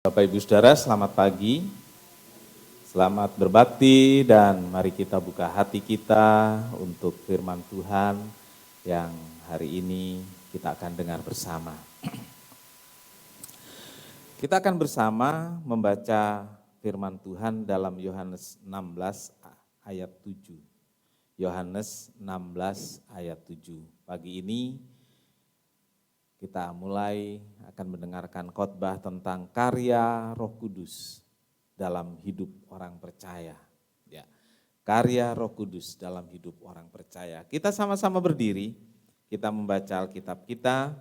Bapak Ibu Saudara, selamat pagi, selamat berbakti dan mari kita buka hati kita untuk firman Tuhan yang hari ini kita akan dengar bersama. Kita akan bersama membaca firman Tuhan dalam Yohanes 16 ayat 7. Yohanes 16 ayat 7. Pagi ini kita mulai akan mendengarkan khotbah tentang karya Roh Kudus dalam hidup orang percaya. Ya, karya Roh Kudus dalam hidup orang percaya. Kita sama-sama berdiri, kita membaca Alkitab kita.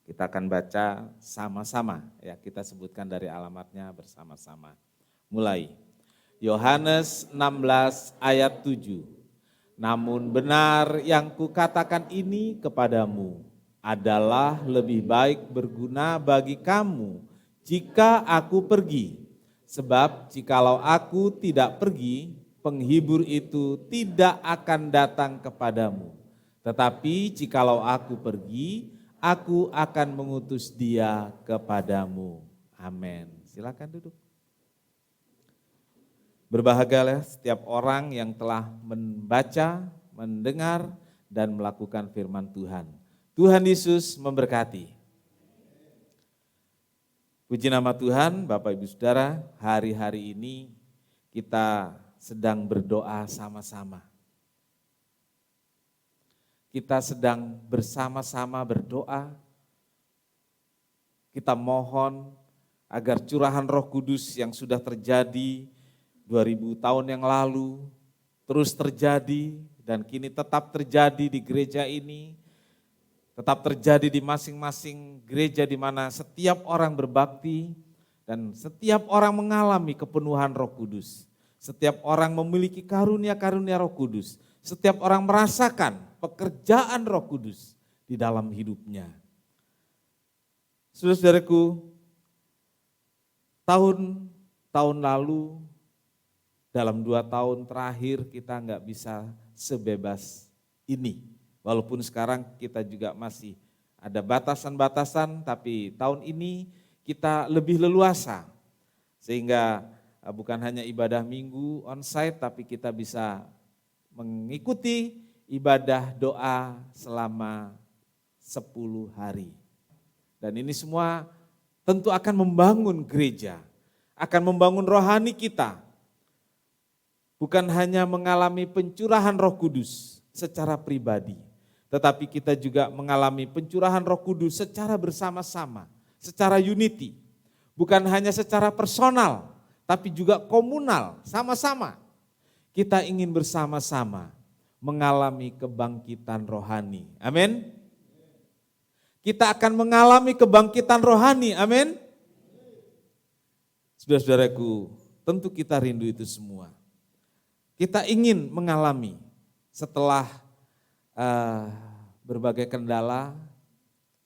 Kita akan baca sama-sama, ya kita sebutkan dari alamatnya bersama-sama. Mulai, Yohanes 16 ayat 7. Namun benar yang kukatakan ini kepadamu adalah lebih baik berguna bagi kamu jika aku pergi. Sebab jikalau aku tidak pergi, penghibur itu tidak akan datang kepadamu. Tetapi jikalau aku pergi, aku akan mengutus dia kepadamu. Amin. Silakan duduk. Berbahagialah setiap orang yang telah membaca, mendengar, dan melakukan firman Tuhan. Tuhan Yesus memberkati. Puji nama Tuhan, Bapak Ibu Saudara, hari-hari ini kita sedang berdoa sama-sama. Kita sedang bersama-sama berdoa. Kita mohon agar curahan Roh Kudus yang sudah terjadi 2000 tahun yang lalu terus terjadi dan kini tetap terjadi di gereja ini, tetap terjadi di masing-masing gereja di mana setiap orang berbakti dan setiap orang mengalami kepenuhan Roh Kudus. Setiap orang memiliki karunia-karunia Roh Kudus. Setiap orang merasakan pekerjaan Roh Kudus di dalam hidupnya. Saudara-saudaraku, tahun lalu dalam 2 tahun terakhir kita nggak bisa sebebas ini. Walaupun sekarang kita juga masih ada batasan-batasan, tapi tahun ini kita lebih leluasa. Sehingga bukan hanya ibadah minggu onsite, tapi kita bisa mengikuti ibadah doa selama 10 hari. Dan ini semua tentu akan membangun gereja, akan membangun rohani kita. Bukan hanya mengalami pencurahan Roh Kudus secara pribadi, tetapi kita juga mengalami pencurahan Roh Kudus secara bersama-sama, secara unity. Bukan hanya secara personal, tapi juga komunal, sama-sama. Kita ingin bersama-sama mengalami kebangkitan rohani. Amin. Kita akan mengalami kebangkitan rohani. Amin. Saudara-saudaraku, tentu kita rindu itu semua. Kita ingin mengalami setelah berbagai kendala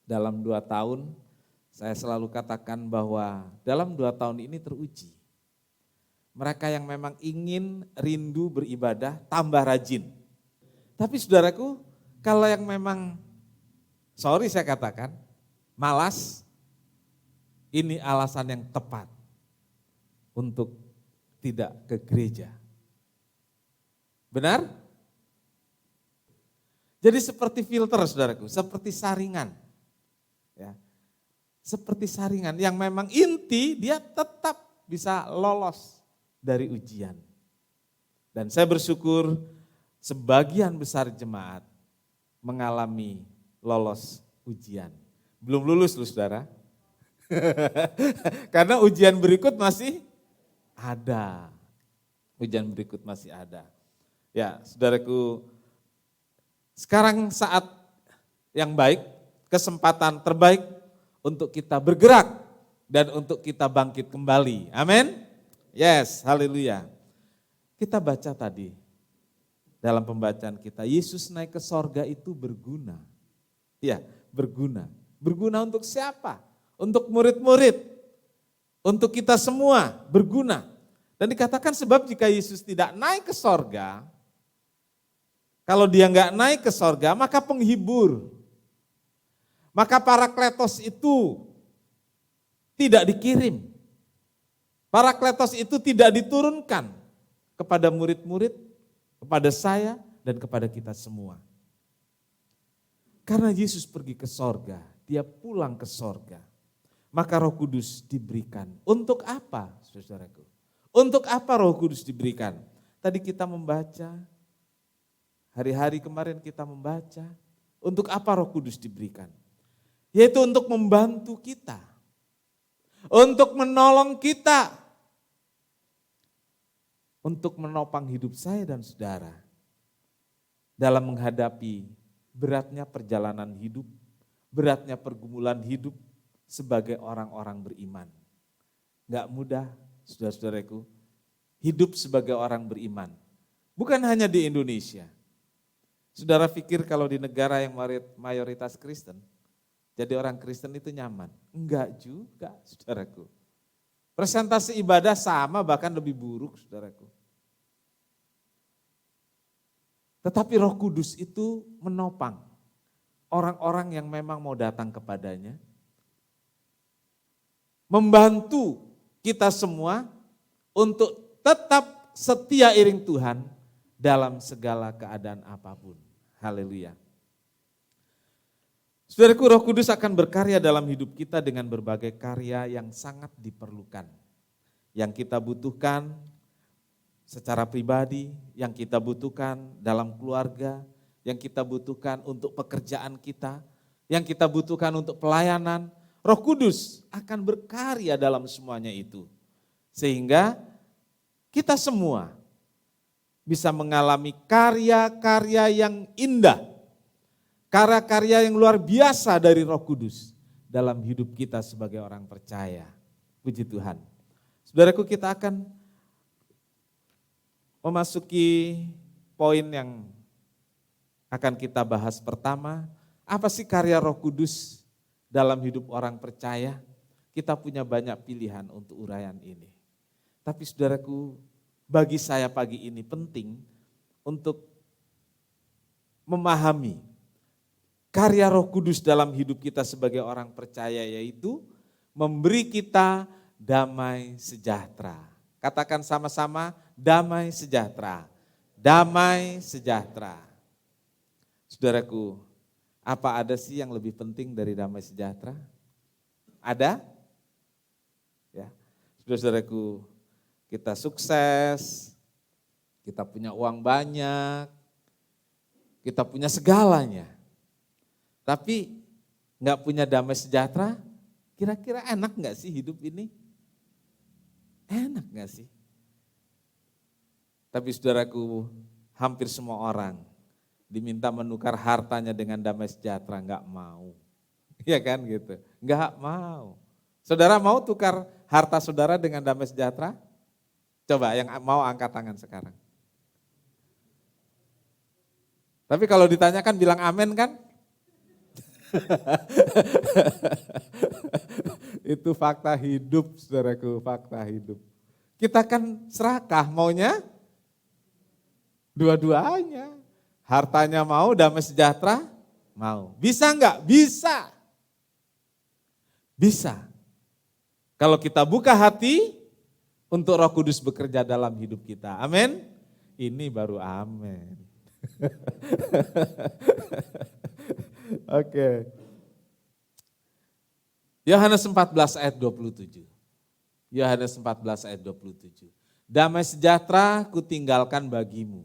dalam 2 tahun, saya selalu katakan bahwa dalam 2 tahun ini teruji. Mereka yang memang ingin rindu beribadah tambah rajin. Tapi saudaraku, kalau yang memang, sorry saya katakan, malas, ini alasan yang tepat untuk tidak ke gereja. Benar? Jadi seperti filter saudaraku, seperti saringan. Ya. Seperti saringan yang memang inti dia tetap bisa lolos dari ujian. Dan saya bersyukur sebagian besar jemaat mengalami lolos ujian. Belum lulus loh saudara. Karena ujian berikut masih ada. Ujian berikut masih ada. Ya, saudaraku, sekarang saat yang baik, kesempatan terbaik untuk kita bergerak dan untuk kita bangkit kembali. Amin. Yes, haleluya. Kita baca tadi dalam pembacaan kita, Yesus naik ke sorga itu berguna. Ya, berguna. Berguna untuk siapa? Untuk murid-murid. Untuk kita semua berguna. Dan dikatakan sebab jika Yesus tidak naik ke sorga, kalau dia nggak naik ke sorga, maka penghibur, maka Parakletos itu tidak dikirim. Parakletos itu tidak diturunkan kepada murid-murid, kepada saya, dan kepada kita semua. Karena Yesus pergi ke sorga, dia pulang ke sorga. Maka Roh Kudus diberikan. Untuk apa, saudaraku? Untuk apa Roh Kudus diberikan? Tadi kita membaca, hari-hari kemarin kita membaca, untuk apa Roh Kudus diberikan? Yaitu untuk membantu kita, untuk menolong kita, untuk menopang hidup saya dan saudara dalam menghadapi beratnya perjalanan hidup, beratnya pergumulan hidup sebagai orang-orang beriman. Enggak mudah, saudara-saudaraku, hidup sebagai orang beriman. Bukan hanya di Indonesia. Saudara pikir kalau di negara yang mayoritas Kristen, jadi orang Kristen itu nyaman? Enggak juga, saudaraku. Presentasi ibadah sama, bahkan lebih buruk, saudaraku. Tetapi Roh Kudus itu menopang orang-orang yang memang mau datang kepadanya, membantu kita semua untuk tetap setia iring Tuhan dalam segala keadaan apapun. Haleluya. Saudaraku, Roh Kudus akan berkarya dalam hidup kita dengan berbagai karya yang sangat diperlukan. Yang kita butuhkan secara pribadi, yang kita butuhkan dalam keluarga, yang kita butuhkan untuk pekerjaan kita, yang kita butuhkan untuk pelayanan. Roh Kudus akan berkarya dalam semuanya itu. Sehingga kita semua bisa mengalami karya-karya yang indah, karya-karya yang luar biasa dari Roh Kudus dalam hidup kita sebagai orang percaya. Puji Tuhan. Saudaraku, kita akan memasuki poin yang akan kita bahas pertama. Apa sih karya Roh Kudus dalam hidup orang percaya? Kita punya banyak pilihan untuk uraian ini. Tapi saudaraku, bagi saya pagi ini penting untuk memahami karya Roh Kudus dalam hidup kita sebagai orang percaya, yaitu memberi kita damai sejahtera. Katakan sama-sama, damai sejahtera. Damai sejahtera. Saudaraku, apa ada sih yang lebih penting dari damai sejahtera? Ada? Ya. Saudara-saudaraku, kita sukses, kita punya uang banyak, kita punya segalanya. Tapi nggak punya damai sejahtera, kira-kira enak nggak sih hidup ini? Enak nggak sih? Tapi saudaraku, hampir semua orang diminta menukar hartanya dengan damai sejahtera, nggak mau. Iya kan gitu, nggak mau. Saudara mau tukar harta saudara dengan damai sejahtera? Coba yang mau angkat tangan sekarang. Tapi kalau ditanyakan bilang amin kan? Itu fakta hidup, saudaraku, fakta hidup. Kita kan serakah, maunya dua-duanya. Hartanya mau, damai sejahtera mau. Bisa enggak? Bisa. Bisa. Kalau kita buka hati untuk Roh Kudus bekerja dalam hidup kita. Amin. Ini baru amin. Oke. Yohanes 14 ayat 27. Yohanes 14 ayat 27. Damai sejahtera kutinggalkan bagimu.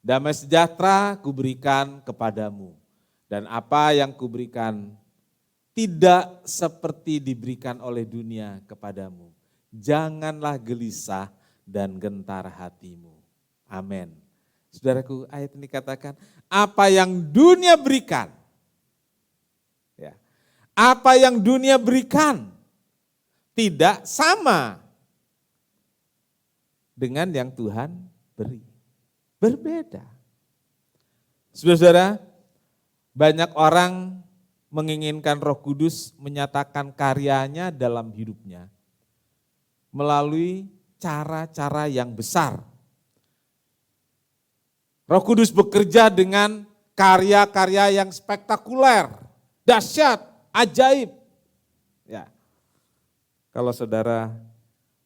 Damai sejahtera kuberikan kepadamu. Dan apa yang kuberikan tidak seperti diberikan oleh dunia kepadamu. Janganlah gelisah dan gentar hatimu. Amin. Saudaraku, ayat ini katakan, apa yang dunia berikan, ya, apa yang dunia berikan tidak sama dengan yang Tuhan beri. Berbeda. Saudara-saudara, banyak orang menginginkan Roh Kudus menyatakan karyanya dalam hidupnya melalui cara-cara yang besar. Roh Kudus bekerja dengan karya-karya yang spektakuler, dahsyat, ajaib. Ya. Kalau saudara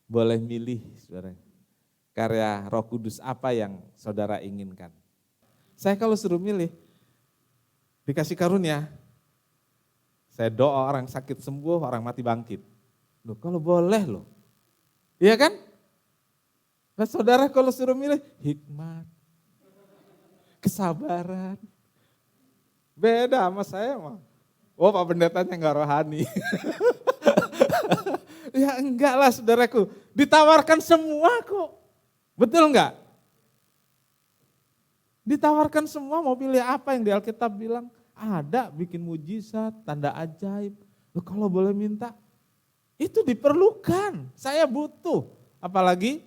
boleh milih, saudara, karya Roh Kudus apa yang saudara inginkan? Saya kalau suruh milih, dikasih karunia, saya doa orang sakit sembuh, orang mati bangkit. Loh, kalau boleh loh, iya kan? Nah saudara kalau suruh milih, hikmat, kesabaran, beda sama saya mah. Oh Pak Pendetanya enggak rohani. Ya enggak lah saudaraku, ditawarkan semua kok. Betul enggak? Ditawarkan semua, mau pilih apa yang di Alkitab bilang? Ada, bikin mujizat, tanda ajaib. Loh, kalau boleh minta, itu diperlukan, saya butuh. Apalagi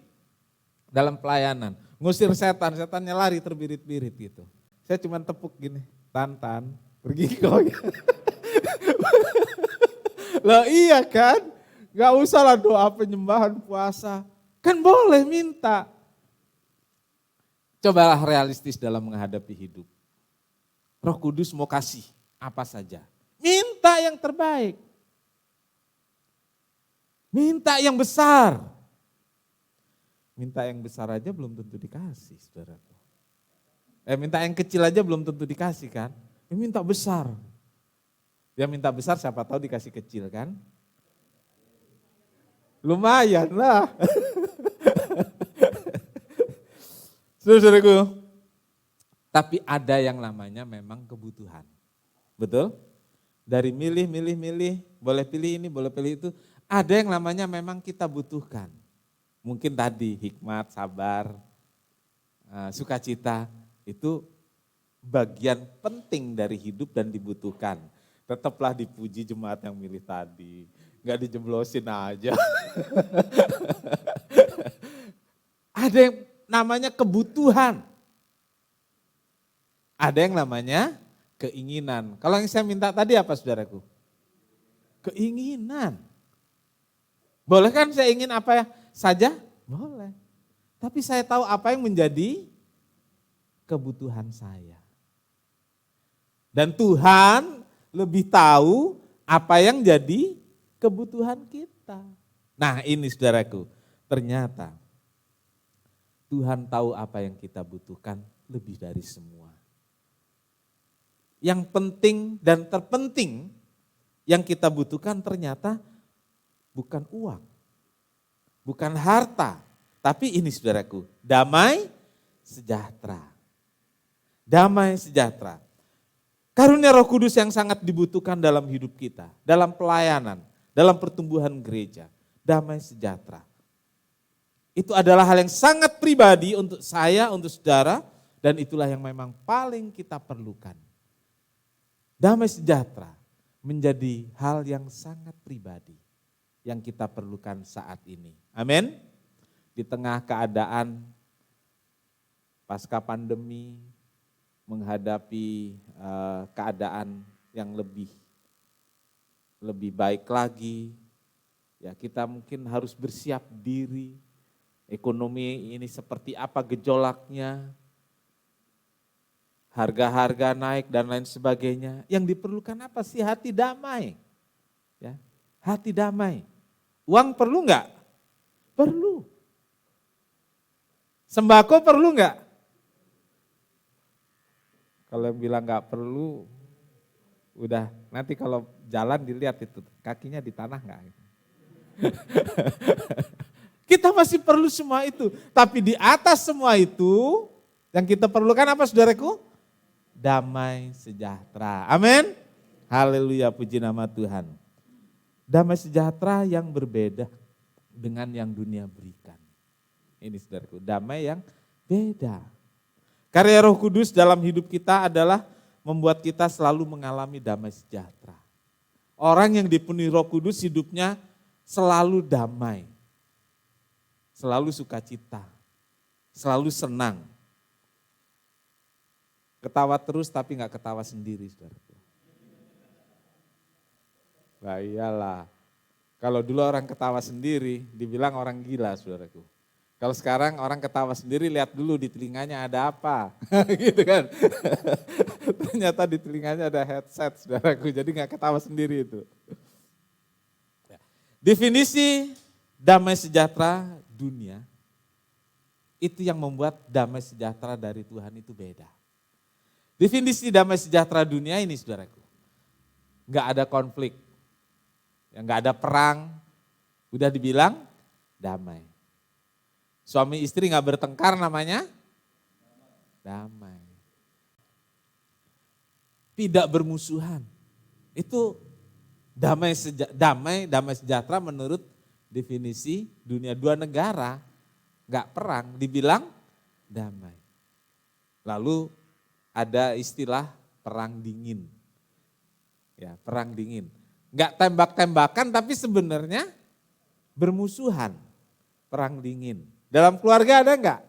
dalam pelayanan, ngusir setan, setannya lari terbirit-birit gitu. Saya cuma tepuk gini, Tan, pergi kau. Lah iya kan, gak usah lah doa penyembahan puasa, kan boleh minta. Cobalah realistis dalam menghadapi hidup. Roh Kudus mau kasih apa saja, minta yang terbaik. Minta yang besar. Minta yang besar aja belum tentu dikasih, saudaraku. Minta yang kecil aja belum tentu dikasih kan. Minta besar. Ya minta besar siapa tahu dikasih kecil kan. Lumayan lah. Saudaraku, tapi ada yang namanya memang kebutuhan. Betul? Dari milih, boleh pilih ini, boleh pilih itu. Ada yang namanya memang kita butuhkan. Mungkin tadi hikmat, sabar, sukacita, itu bagian penting dari hidup dan dibutuhkan. Tetaplah dipuji jemaat yang milih tadi, nggak dijeblosin aja. Ada yang namanya kebutuhan. Ada yang namanya keinginan. Kalau yang saya minta tadi apa saudaraku? Keinginan. Boleh kan saya ingin apa saja? Boleh. Tapi saya tahu apa yang menjadi kebutuhan saya. Dan Tuhan lebih tahu apa yang jadi kebutuhan kita. Nah ini saudaraku, ternyata Tuhan tahu apa yang kita butuhkan lebih dari semua. Yang penting dan terpenting yang kita butuhkan ternyata bukan uang, bukan harta, tapi ini saudaraku, damai sejahtera. Damai sejahtera. Karunia Roh Kudus yang sangat dibutuhkan dalam hidup kita, dalam pelayanan, dalam pertumbuhan gereja, damai sejahtera. Itu adalah hal yang sangat pribadi untuk saya, untuk saudara, dan itulah yang memang paling kita perlukan. Damai sejahtera menjadi hal yang sangat pribadi yang kita perlukan saat ini. Amin. Di tengah keadaan pasca pandemi, menghadapi keadaan yang lebih baik lagi, ya kita mungkin harus bersiap diri. Ekonomi ini seperti apa gejolaknya, harga-harga naik dan lain sebagainya. Yang diperlukan apa sih? Hati damai. Ya, hati damai. Uang perlu enggak? Perlu. Sembako perlu enggak? Kalau yang bilang enggak perlu, udah nanti kalau jalan dilihat itu kakinya di tanah enggak? Kita masih perlu semua itu. Tapi di atas semua itu, yang kita perlukan apa saudaraku? Damai sejahtera. Amin. Haleluya, puji nama Tuhan. Damai sejahtera yang berbeda dengan yang dunia berikan. Ini saudaraku, damai yang beda. Karya Roh Kudus dalam hidup kita adalah membuat kita selalu mengalami damai sejahtera. Orang yang dipenuhi Roh Kudus hidupnya selalu damai. Selalu sukacita, selalu senang. Ketawa terus tapi gak ketawa sendiri, saudaraku. Nah iyalah, kalau dulu orang ketawa sendiri dibilang orang gila, saudaraku. Kalau sekarang orang ketawa sendiri lihat dulu di telinganya ada apa, gitu kan. Ternyata di telinganya ada headset, saudaraku, jadi gak ketawa sendiri itu. Definisi damai sejahtera dunia, itu yang membuat damai sejahtera dari Tuhan itu beda. Definisi damai sejahtera dunia ini saudaraku, nggak ada konflik, nggak ada perang, udah dibilang damai. Suami istri nggak bertengkar namanya damai. Tidak bermusuhan, itu damai sejahtera menurut definisi dunia. Dua negara nggak perang dibilang damai. Lalu ada istilah perang dingin. Ya, perang dingin. Nggak tembak-tembakan tapi sebenarnya bermusuhan. Perang dingin. Dalam keluarga ada nggak?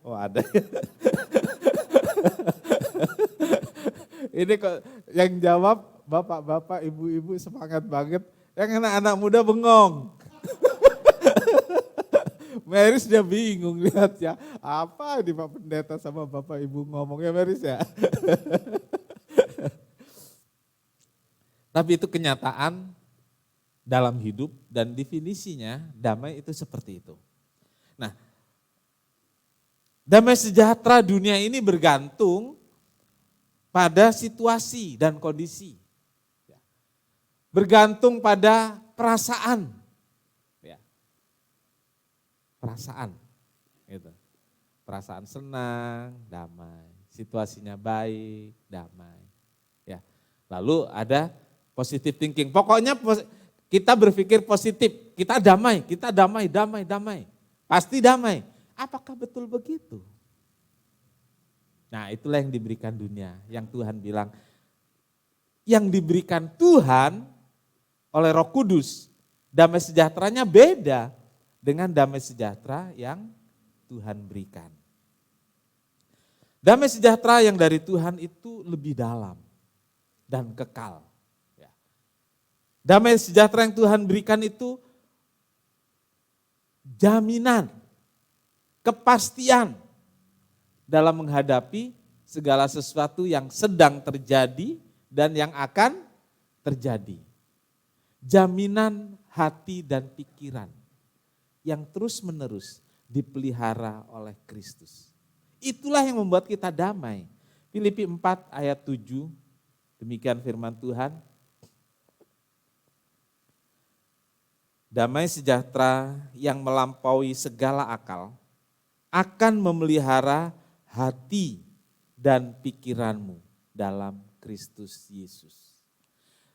Oh ada. Ini kok yang jawab bapak-bapak, ibu-ibu semangat banget. Yang anak-anak muda bengong. Meris dia bingung lihat ya, apa di Pak Pendeta sama Bapak Ibu ngomongnya Meris ya. Tapi itu kenyataan dalam hidup dan definisinya damai itu seperti itu. Nah, damai sejahtera dunia ini bergantung pada situasi dan kondisi. Bergantung pada perasaan. Perasaan, gitu. Perasaan senang, damai. Situasinya baik, damai. Ya. Lalu ada positive thinking. Pokoknya kita berpikir positif, kita damai, damai. Pasti damai. Apakah betul begitu? Nah, itulah yang diberikan dunia, yang Tuhan bilang. Yang diberikan Tuhan oleh Roh Kudus, damai sejahteranya beda dengan damai sejahtera yang Tuhan berikan. Damai sejahtera yang dari Tuhan itu lebih dalam dan kekal. Damai sejahtera yang Tuhan berikan itu jaminan, kepastian dalam menghadapi segala sesuatu yang sedang terjadi dan yang akan terjadi. Jaminan hati dan pikiran yang terus-menerus dipelihara oleh Kristus. Itulah yang membuat kita damai. Filipi 4 ayat 7, demikian firman Tuhan. Damai sejahtera yang melampaui segala akal akan memelihara hati dan pikiranmu dalam Kristus Yesus.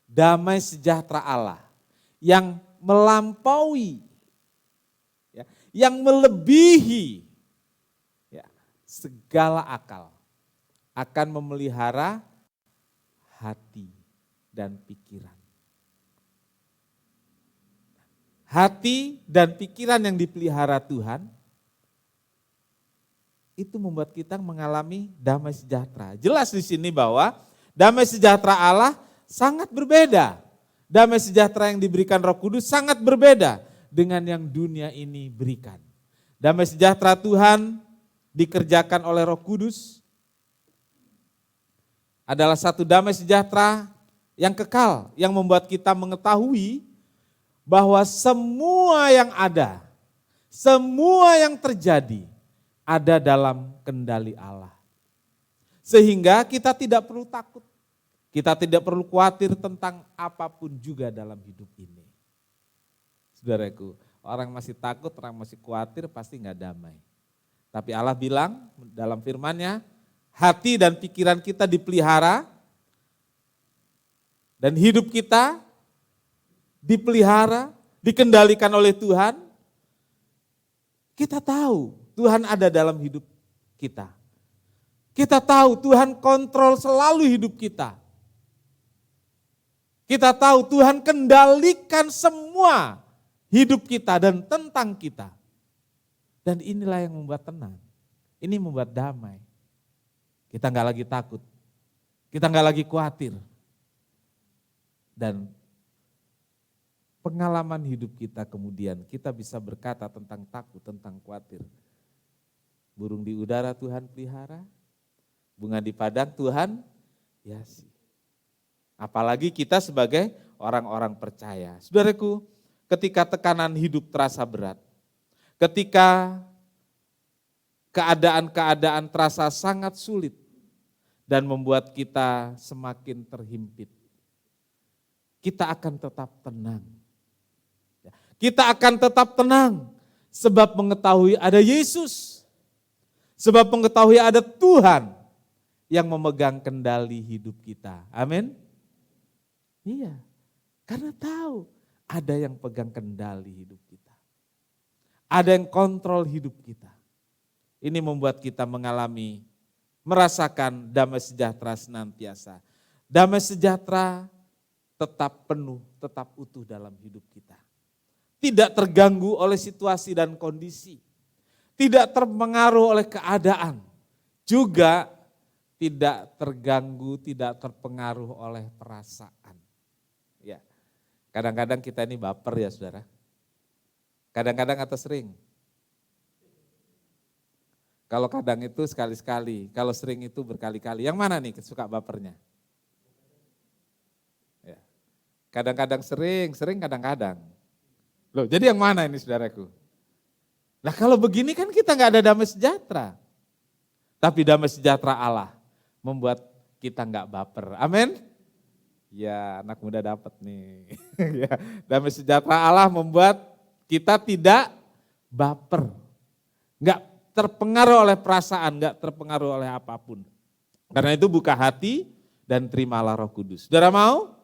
Damai sejahtera Allah yang melampaui, yang melebihi segala akal akan memelihara hati dan pikiran. Hati dan pikiran yang dipelihara Tuhan itu membuat kita mengalami damai sejahtera. Jelas di sini bahwa damai sejahtera Allah sangat berbeda. Damai sejahtera yang diberikan Roh Kudus sangat berbeda dengan yang dunia ini berikan. Damai sejahtera Tuhan dikerjakan oleh Roh Kudus adalah satu damai sejahtera yang kekal, yang membuat kita mengetahui bahwa semua yang ada, semua yang terjadi ada dalam kendali Allah. Sehingga kita tidak perlu takut, kita tidak perlu khawatir tentang apapun juga dalam hidup ini. Saudaraku, orang masih takut, orang masih khawatir pasti enggak damai. Tapi Allah bilang dalam firman-Nya, hati dan pikiran kita dipelihara dan hidup kita dipelihara, dikendalikan oleh Tuhan. Kita tahu Tuhan ada dalam hidup kita. Kita tahu Tuhan kontrol selalu hidup kita. Kita tahu Tuhan kendalikan semua hidup kita dan tentang kita. Dan inilah yang membuat tenang. Ini membuat damai. Kita enggak lagi takut. Kita enggak lagi khawatir. Dan pengalaman hidup kita kemudian kita bisa berkata tentang takut, tentang khawatir. Burung di udara Tuhan pelihara, bunga di padang Tuhan hiasi. Apalagi kita sebagai orang-orang percaya. Saudaraku, ketika tekanan hidup terasa berat, ketika keadaan-keadaan terasa sangat sulit dan membuat kita semakin terhimpit, kita akan tetap tenang. Kita akan tetap tenang sebab mengetahui ada Yesus, sebab mengetahui ada Tuhan yang memegang kendali hidup kita. Amin. Iya, karena tahu ada yang pegang kendali hidup kita. Ada yang kontrol hidup kita. Ini membuat kita merasakan damai sejahtera senantiasa. Damai sejahtera tetap penuh, tetap utuh dalam hidup kita. Tidak terganggu oleh situasi dan kondisi. Tidak terpengaruh oleh keadaan. Juga tidak terganggu, tidak terpengaruh oleh perasaan. Ya. Kadang-kadang kita ini baper ya saudara. Kadang-kadang atau sering. Kalau kadang itu sekali-sekali, kalau sering itu berkali-kali. Yang mana nih suka bapernya? Ya. Kadang-kadang sering kadang-kadang. Loh, jadi yang mana ini saudaraku? Nah kalau begini kan kita nggak ada damai sejahtera. Tapi damai sejahtera Allah membuat kita nggak baper. Amin. Ya, anak muda dapat nih. Ya, damai sejahtera Allah membuat kita tidak baper. Enggak terpengaruh oleh perasaan, enggak terpengaruh oleh apapun. Karena itu buka hati dan terimalah Roh Kudus. Saudara mau?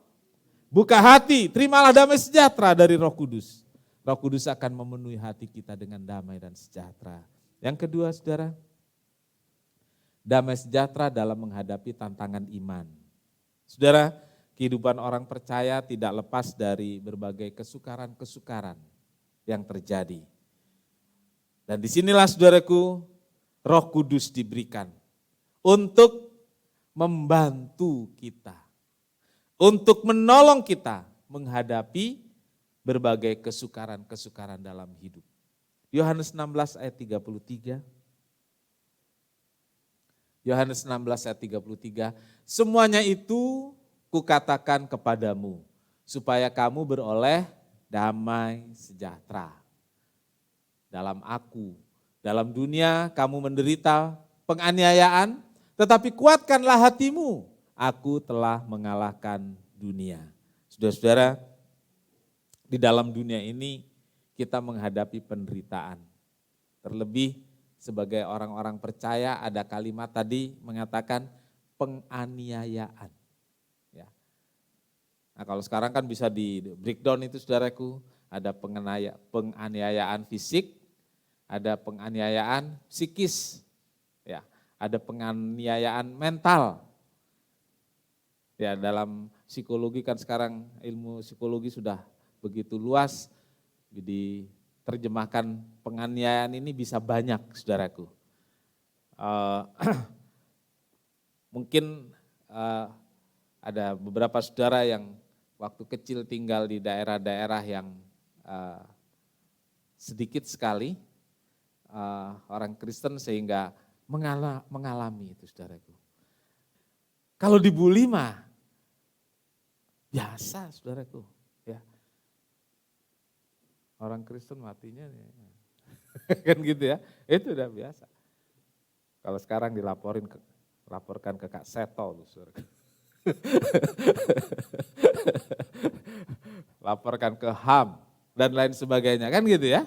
Buka hati, terimalah damai sejahtera dari Roh Kudus. Roh Kudus akan memenuhi hati kita dengan damai dan sejahtera. Yang kedua, saudara, damai sejahtera dalam menghadapi tantangan iman. Saudara, kehidupan orang percaya tidak lepas dari berbagai kesukaran-kesukaran yang terjadi. Dan disinilah saudaraku, Roh Kudus diberikan untuk membantu kita, untuk menolong kita menghadapi berbagai kesukaran-kesukaran dalam hidup. Yohanes 16 ayat 33. Yohanes 16 ayat 33, semuanya itu kukatakan kepadamu, supaya kamu beroleh damai sejahtera. Dalam aku, dalam dunia kamu menderita penganiayaan, tetapi kuatkanlah hatimu, aku telah mengalahkan dunia. Saudara-saudara, di dalam dunia ini kita menghadapi penderitaan. Terlebih sebagai orang-orang percaya ada kalimat tadi mengatakan penganiayaan. Ya. Nah kalau sekarang kan bisa di breakdown itu saudaraku, ada penganiayaan fisik, ada penganiayaan psikis, ya, ada penganiayaan mental. Ya dalam psikologi kan sekarang ilmu psikologi sudah begitu luas, jadi terjemahkan penganiayaan ini bisa banyak saudaraku. Mungkin ada beberapa saudara yang waktu kecil tinggal di daerah-daerah yang sedikit sekali orang Kristen sehingga mengalami itu saudaraku. Kalau dibully mah biasa saudaraku. Ya. Orang Kristen matinya kan gitu ya, itu udah biasa. Kalau sekarang laporkan ke Kak Seto, laporkan ke HAM dan lain sebagainya, kan gitu ya.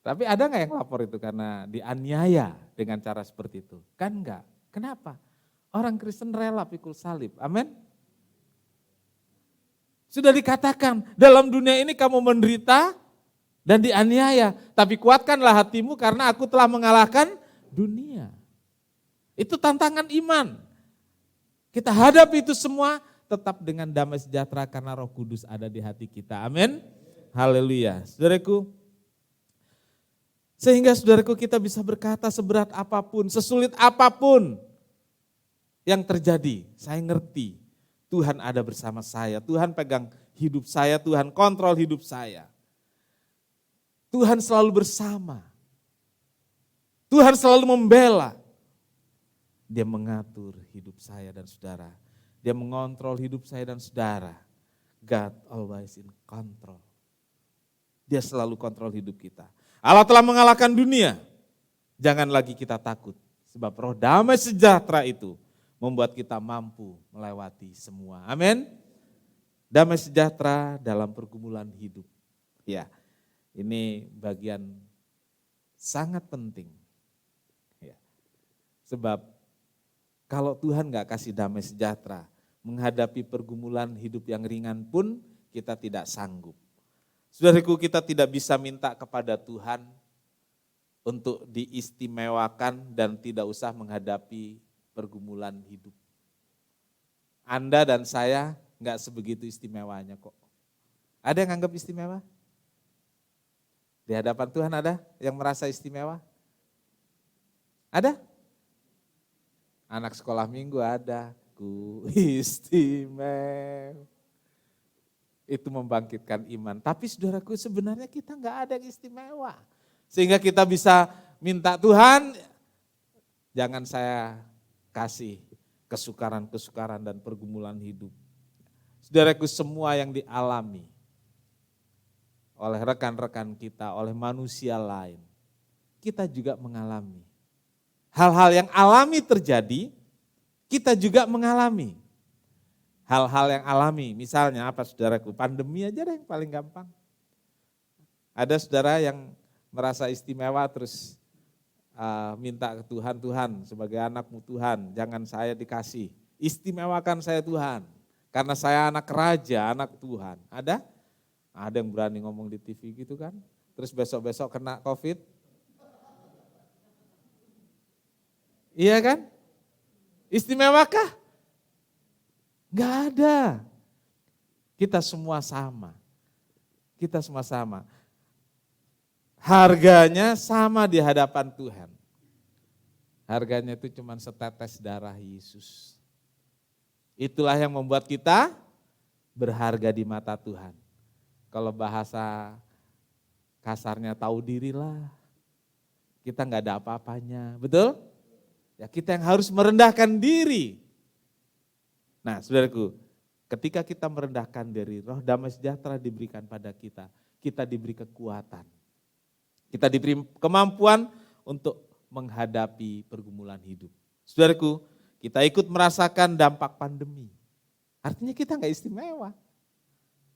Tapi ada nggak yang lapor itu karena dianiaya dengan cara seperti itu? Kan enggak. Kenapa? Orang Kristen rela pikul salib, amin. Sudah dikatakan, dalam dunia ini kamu menderita dan dianiaya. Tapi kuatkanlah hatimu karena aku telah mengalahkan dunia. Itu tantangan iman. Kita hadapi itu semua tetap dengan damai sejahtera karena Roh Kudus ada di hati kita. Amin. Haleluya. Saudaraku, sehingga saudaraku kita bisa berkata seberat apapun, sesulit apapun yang terjadi, saya ngerti. Tuhan ada bersama saya, Tuhan pegang hidup saya, Tuhan kontrol hidup saya. Tuhan selalu bersama. Tuhan selalu membela. Dia mengatur hidup saya dan saudara. Dia mengontrol hidup saya dan saudara. God always in control. Dia selalu kontrol hidup kita. Allah telah mengalahkan dunia. Jangan lagi kita takut. Sebab roh damai sejahtera itu membuat kita mampu melewati semua. Amin. Damai sejahtera dalam pergumulan hidup. Ya, ini bagian sangat penting. Ya. Sebab kalau Tuhan gak kasih damai sejahtera, menghadapi pergumulan hidup yang ringan pun kita tidak sanggup. Saudaraku, kita tidak bisa minta kepada Tuhan untuk diistimewakan dan tidak usah menghadapi pergumulan hidup. Anda dan saya enggak sebegitu istimewanya kok. Ada yang anggap istimewa? Di hadapan Tuhan ada yang merasa istimewa? Ada? Anak sekolah minggu ada. Ku istimewa. Itu membangkitkan iman. Tapi saudaraku, sebenarnya kita enggak ada yang istimewa. Sehingga kita bisa minta Tuhan, jangan saya kasih kesukaran-kesukaran dan pergumulan hidup. Saudaraku, semua yang dialami oleh rekan-rekan kita, oleh manusia lain, kita juga mengalami. Hal-hal yang alami terjadi, kita juga mengalami. Hal-hal yang alami, misalnya apa saudaraku, pandemi aja deh yang paling gampang. Ada saudara yang merasa istimewa terus minta ke Tuhan, Tuhan sebagai anakmu Tuhan, jangan saya dikasih, istimewakan saya Tuhan, karena saya anak raja, anak Tuhan. Ada? Ada yang berani ngomong di TV gitu kan, terus besok-besok kena COVID. Iya kan? Istimewakah? Enggak ada. Kita semua sama. Kita semua sama. Harganya sama di hadapan Tuhan. Harganya itu cuma setetes darah Yesus. Itulah yang membuat kita berharga di mata Tuhan. Kalau bahasa kasarnya tahu dirilah. Kita enggak ada apa-apanya, betul? Ya, kita yang harus merendahkan diri. Nah, saudaraku, ketika kita merendahkan diri, roh damai sejahtera diberikan pada kita. Kita diberi kekuatan. Kita diberi kemampuan untuk menghadapi pergumulan hidup. Saudaraku, kita ikut merasakan dampak pandemi. Artinya kita enggak istimewa.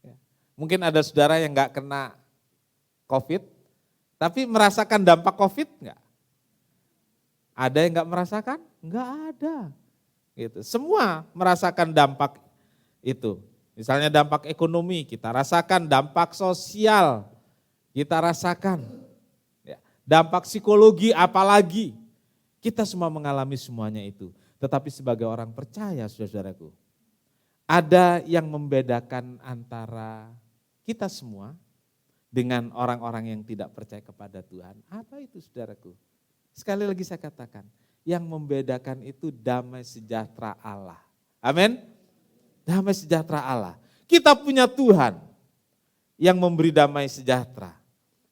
Ya. Mungkin ada saudara yang enggak kena COVID, tapi merasakan dampak COVID enggak? Ada yang enggak merasakan? Enggak ada. Gitu. Semua merasakan dampak itu. Misalnya dampak ekonomi, kita rasakan, dampak sosial, kita rasakan. Dampak psikologi apalagi, kita semua mengalami semuanya itu. Tetapi sebagai orang percaya, saudaraku, ada yang membedakan antara kita semua dengan orang-orang yang tidak percaya kepada Tuhan. Apa itu, saudaraku? Sekali lagi saya katakan, yang membedakan itu damai sejahtera Allah. Amin? Damai sejahtera Allah. Kita punya Tuhan yang memberi damai sejahtera.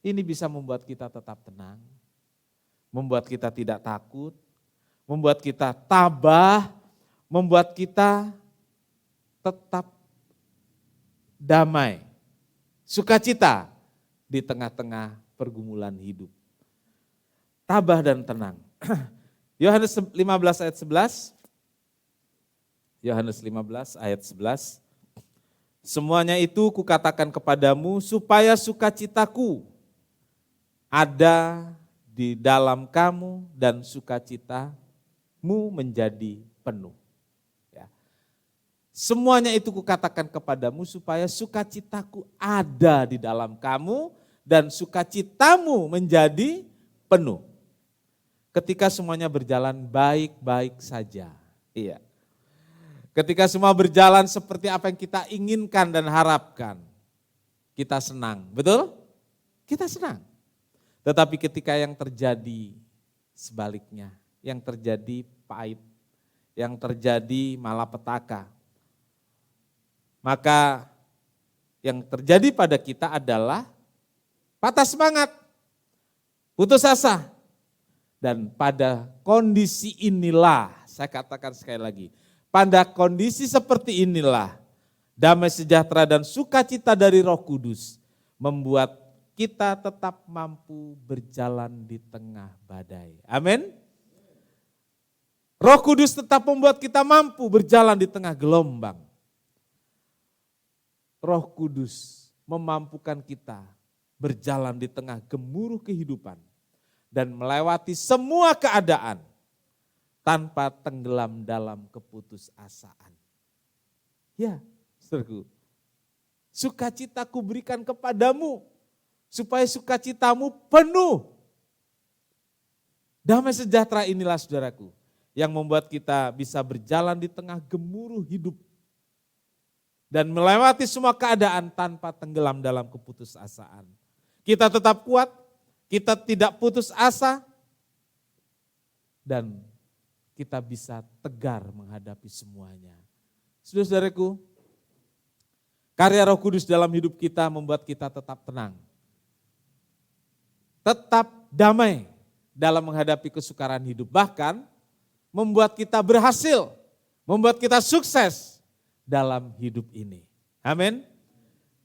Ini bisa membuat kita tetap tenang, membuat kita tidak takut, membuat kita tabah, membuat kita tetap damai, sukacita di tengah-tengah pergumulan hidup. Tabah dan tenang. Yohanes 15 ayat 11. Yohanes 15 ayat 11. Semuanya itu kukatakan kepadamu supaya sukacitaku ada di dalam kamu dan sukacitamu menjadi penuh. Ya. Semuanya itu kukatakan kepadamu supaya sukacitaku ada di dalam kamu dan sukacitamu menjadi penuh. Ketika semuanya berjalan baik-baik saja. Iya. Ketika semua berjalan seperti apa yang kita inginkan dan harapkan, kita senang. Betul? Kita senang. Tetapi ketika yang terjadi sebaliknya, yang terjadi pahit, yang terjadi malapetaka, maka yang terjadi pada kita adalah patah semangat, putus asa. Dan pada kondisi inilah, saya katakan sekali lagi, pada kondisi seperti inilah damai sejahtera dan sukacita dari Roh Kudus membuat kita tetap mampu berjalan di tengah badai. Amin. Roh Kudus tetap membuat kita mampu berjalan di tengah gelombang. Roh Kudus memampukan kita berjalan di tengah gemuruh kehidupan dan melewati semua keadaan tanpa tenggelam dalam keputusasaan. Ya, saudaraku, sukacita kuberikan kepadamu supaya sukacitamu penuh. Damai sejahtera inilah saudaraku yang membuat kita bisa berjalan di tengah gemuruh hidup dan melewati semua keadaan tanpa tenggelam dalam keputusasaan. Kita tetap kuat, kita tidak putus asa, dan kita bisa tegar menghadapi semuanya. Saudara-saudaraku, karya Roh Kudus dalam hidup kita membuat kita tetap tenang. Tetap damai dalam menghadapi kesukaran hidup. Bahkan membuat kita berhasil, membuat kita sukses dalam hidup ini. Amin.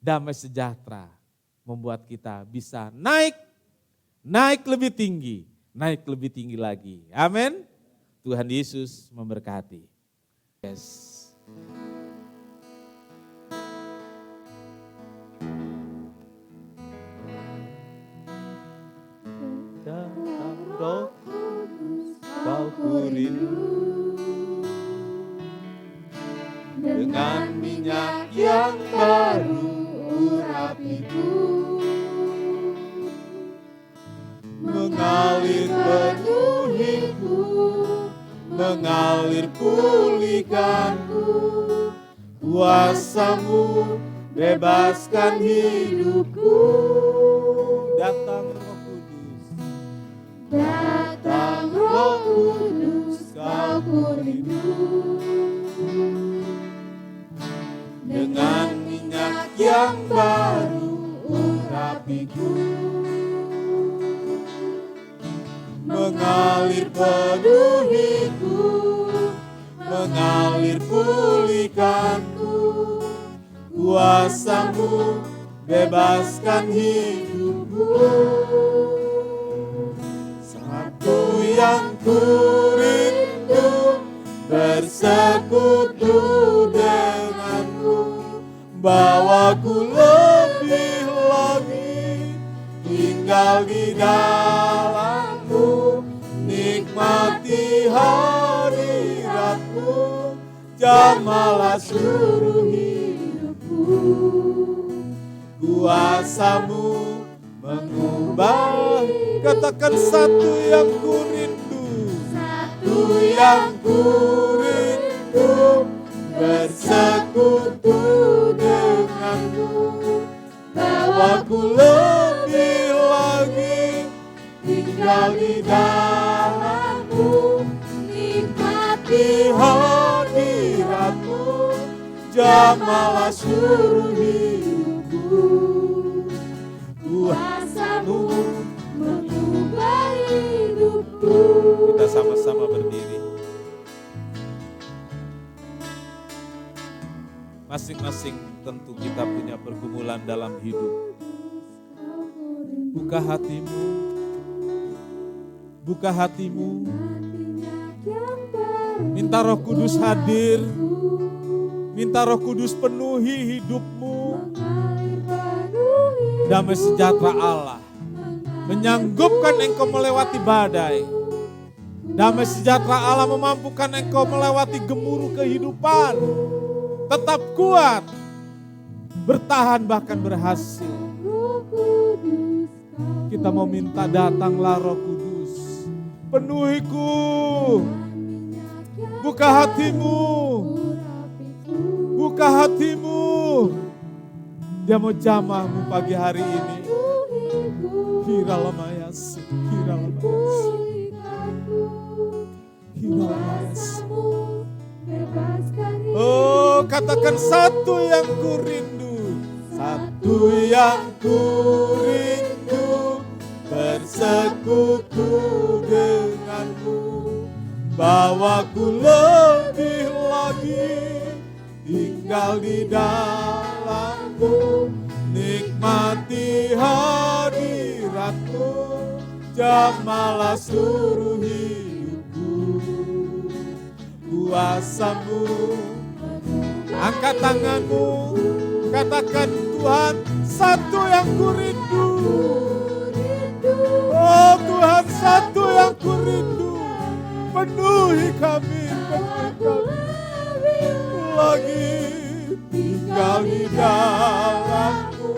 Damai sejahtera membuat kita bisa naik lebih tinggi lagi. Amin. Tuhan Yesus memberkati. Yes. Datang Roh Kudus, kau kurindu, dengan minyak yang baru urapiku, mengalir penuhiku, mengalir pulihkanku, kuasa-Mu bebaskan hidupku. Datang Roh Kudus, datang Roh Kudus, kau kurindu, dengan minyak yang baru urapiku, mengalir penuhiku, mengalir pulihkanku, kuasa-Mu bebaskan hidupku. Satu yang kurindu bersekutu denganmu, bawaku lebih lagi tinggal di dalammu, nikmati hadiratmu, jamalah seluruh hidupku. Kuasa-Mu mengubah, katakan satu yang kurindu, satu yang kurindu bersekutu denganmu, bawaku lebih lagi tinggal di dalammu, nikmati hadiratmu, jamalah seluruh hidupku. Kuasa-Mu mengubah hidupku. Kita sama-sama berdiri. Masing-masing tentu kita punya pergumulan dalam hidup. Buka hatimu. Buka hatimu. Minta Roh Kudus hadir. Minta Roh Kudus penuhi hidupmu. Damai sejahtera Allah menyanggupkan engkau melewati badai. Damai sejahtera Allah memampukan engkau melewati gemuruh kehidupan. Tetap kuat, bertahan bahkan berhasil. Kita mau minta, datanglah Roh Kudus, penuhiku, buka hatimu, buka hatimu. Dia mau jamahmu pagi hari ini. Hiralamayas, hiralamayas, hiralamayas. Oh, katakan satu yang kurindu, satu yang kurindu bersekutu denganmu, bawaku lebih lagi tinggal di dalamku, nikmati hadiratmu, jamalah seluruh hidupku. Kuasamu, angkat tanganmu, katakan Tuhan, satu yang kurindu. Oh Tuhan, satu yang kurindu, penuhi kami, lagi tinggal di dalamku,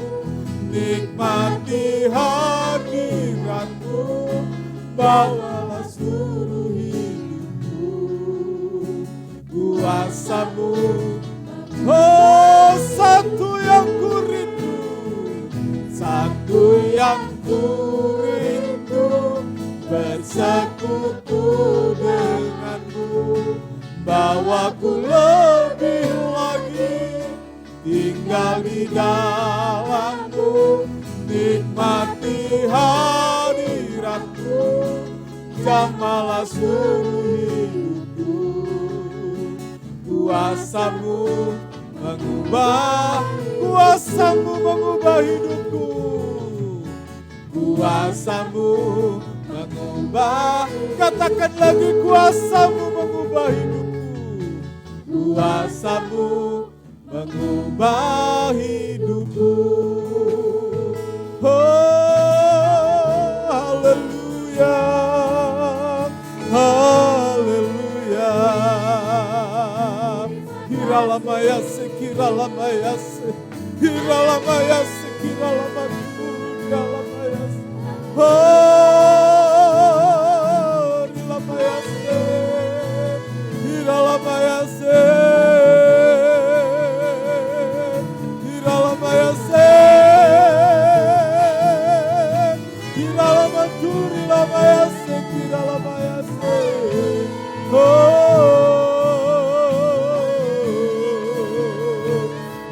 nikmati hadiratmu, bawalah seluruh hidupku. Kuasamu, oh satu yang kurindu, satu yang kurindu, bersekutu denganmu, bawaku lebih lagi tinggal di dalammu, nikmati hadiratmu, jamalah seluruh hidupku. Kuasamu mengubah, kuasamu mengubah hidupku, kuasamu mengubah, katakan lagi, kuasamu mengubah hidupku, kuasamu mengubah hidupku. Oh, haleluya, haleluya. Kiralamayase, kiralamayase, kiralamayase, kiralamayase. Oh, rilamayase, kiralamayase, kiralamayase, kiralamanturi lamayase, kiralamayase.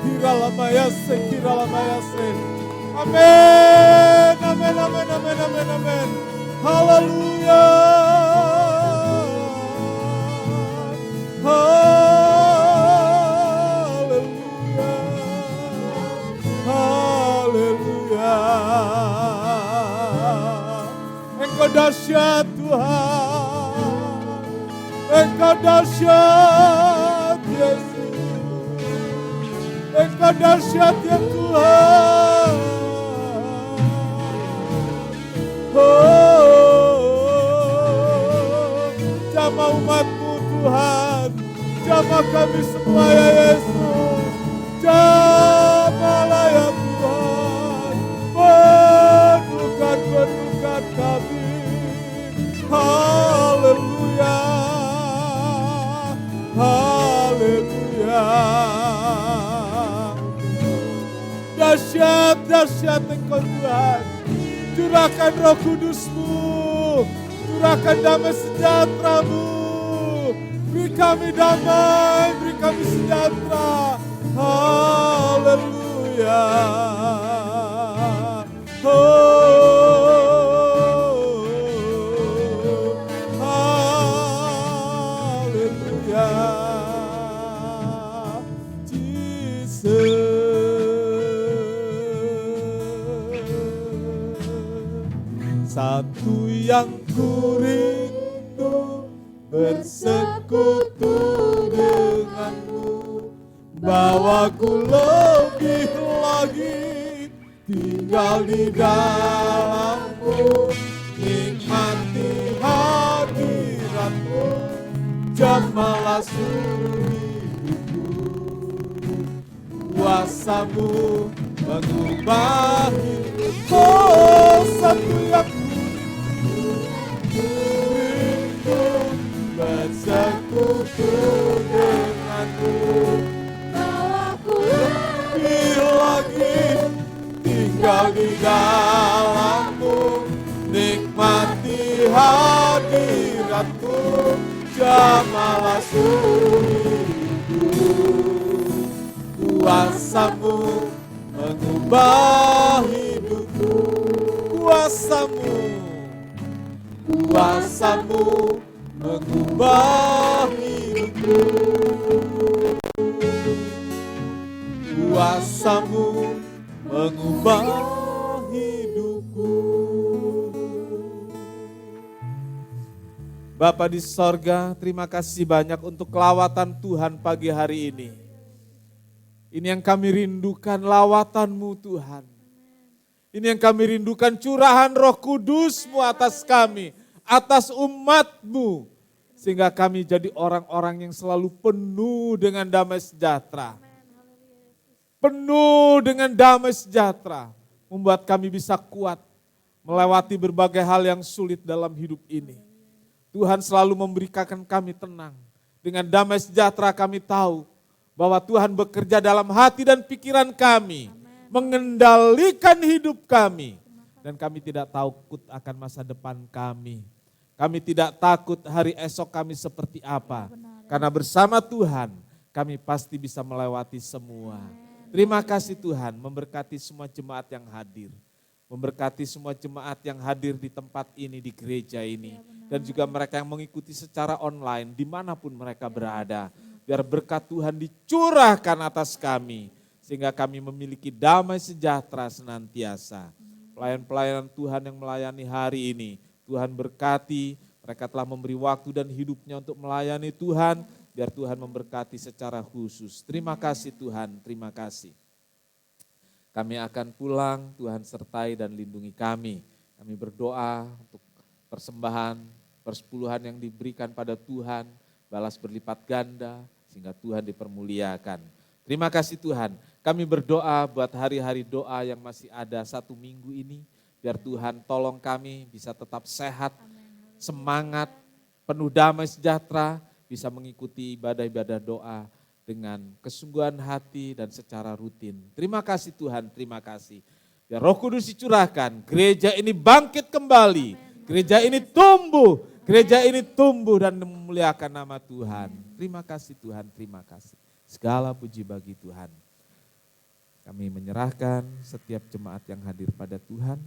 Kiralamayase, kiralamayase. Amin, amin, amin, amin, amin, amin. Haleluya, haleluya, haleluya. Engkau dahsyat Tuhan, Engkau dahsyat Yesus, Engkau dahsyat ya Tuhan. Oh, jamah umatmu Tuhan, jamah kami semua ya Yesus, jamahlah ya Tuhan, penuhkan kami. Haleluya, haleluya. Dahsyat, dahsyat Engkau Tuhan. Curahkan Roh Kudus-Mu, curahkan damai sejahtera-Mu. Beri kami damai, beri kami sejahtera. Haleluya. Haleluya. Jesus. Satu yang kurindu, bersekutu denganmu, bawaku lebih lagi tinggal di dalammu, nikmati hadiratmu, jamalah seluruh hidupku. Kuasamu mengubah hidupku, oh satu yang bersekutu denganmu, bawaku lebih lagi tinggal di dalammu, nikmati hadiratmu, jamalah seluruh hidupku. Kuasamu mengubah hidupku, kuasamu, kuasamu mengubah hidupku. kuasa-Mu mengubah hidupku. Bapa di sorga, terima kasih banyak untuk lawatan Tuhan pagi hari ini. Ini yang kami rindukan, lawatan-Mu Tuhan. Ini yang kami rindukan, curahan Roh Kudus-Mu atas kami, atas umat-Mu. Sehingga kami jadi orang-orang yang selalu penuh dengan damai sejahtera. Penuh dengan damai sejahtera. Membuat kami bisa kuat melewati berbagai hal yang sulit dalam hidup ini. Tuhan selalu memberikan kami tenang. Dengan damai sejahtera kami tahu bahwa Tuhan bekerja dalam hati dan pikiran kami. Mengendalikan hidup kami. Dan kami tidak takut akan masa depan kami. Kami tidak takut hari esok kami seperti apa. Karena bersama Tuhan kami pasti bisa melewati semua. Terima kasih Tuhan, memberkati semua jemaat yang hadir. Memberkati semua jemaat yang hadir di tempat ini, di gereja ini. Dan juga mereka yang mengikuti secara online, dimanapun mereka berada. Biar berkat Tuhan dicurahkan atas kami. Sehingga kami memiliki damai sejahtera senantiasa. Pelayan-pelayan Tuhan yang melayani hari ini, Tuhan berkati, mereka telah memberi waktu dan hidupnya untuk melayani Tuhan. Biar Tuhan memberkati secara khusus. Terima kasih Tuhan, terima kasih. Kami akan pulang, Tuhan sertai dan lindungi kami. Kami berdoa untuk persembahan, persepuluhan yang diberikan pada Tuhan, balas berlipat ganda, sehingga Tuhan dipermuliakan. Terima kasih Tuhan, kami berdoa buat hari-hari doa yang masih ada 1 minggu ini, biar Tuhan tolong kami bisa tetap sehat, semangat, penuh damai sejahtera, bisa mengikuti ibadah-ibadah doa, dengan kesungguhan hati dan secara rutin. Terima kasih Tuhan, terima kasih. Biar Roh Kudus dicurahkan, gereja ini bangkit kembali, gereja ini tumbuh dan memuliakan nama Tuhan. Terima kasih Tuhan, terima kasih. Segala puji bagi Tuhan. Kami menyerahkan setiap jemaat yang hadir pada Tuhan,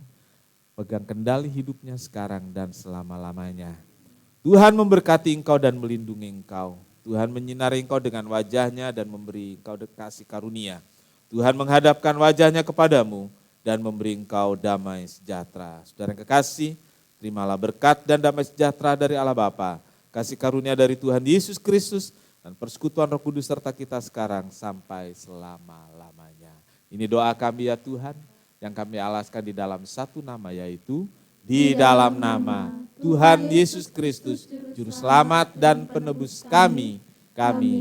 pegang kendali hidupnya sekarang dan selama-lamanya. Tuhan memberkati engkau dan melindungi engkau. Tuhan menyinari engkau dengan wajahnya dan memberi engkau kasih karunia. Tuhan menghadapkan wajahnya kepadamu dan memberi engkau damai sejahtera. Saudara yang kekasih, terimalah berkat dan damai sejahtera dari Allah Bapa, kasih karunia dari Tuhan Yesus Kristus, dan persekutuan Roh Kudus serta kita sekarang sampai selama-lamanya. Ini doa kami ya Tuhan, yang kami alaskan di dalam satu nama, yaitu di dalam nama Tuhan Yesus Kristus, Juru Selamat dan Penebus kami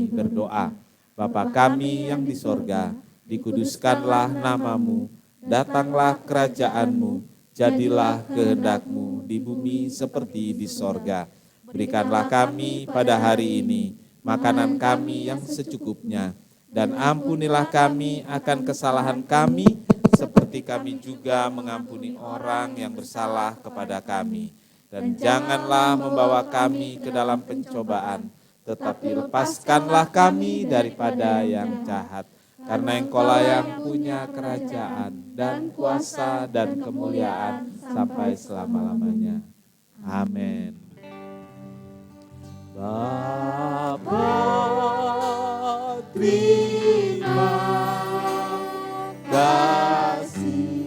berdoa. Bapa kami yang di sorga, dikuduskanlah namamu, datanglah kerajaanmu, jadilah kehendak-Mu di bumi seperti di sorga. Berikanlah kami pada hari ini makanan kami yang secukupnya, dan ampunilah kami akan kesalahan kami, seperti kami juga mengampuni orang yang bersalah kepada kami. Dan janganlah membawa kami ke dalam pencobaan, tetapi lepaskanlah kami daripada yang jahat. Karena Engkaulah yang punya kerajaan dan kuasa dan kemuliaan sampai selama-lamanya. Amin. Bapa, terima kasih.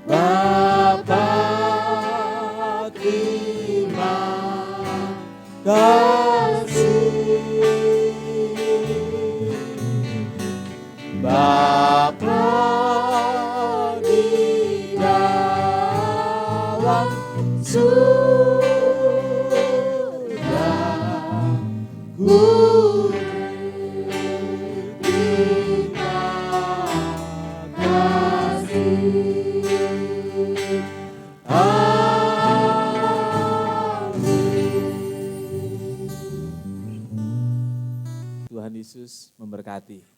Bapa, terima kasih. Bapa di dalam surga, ku terima kasih. Tuhan Yesus memberkati.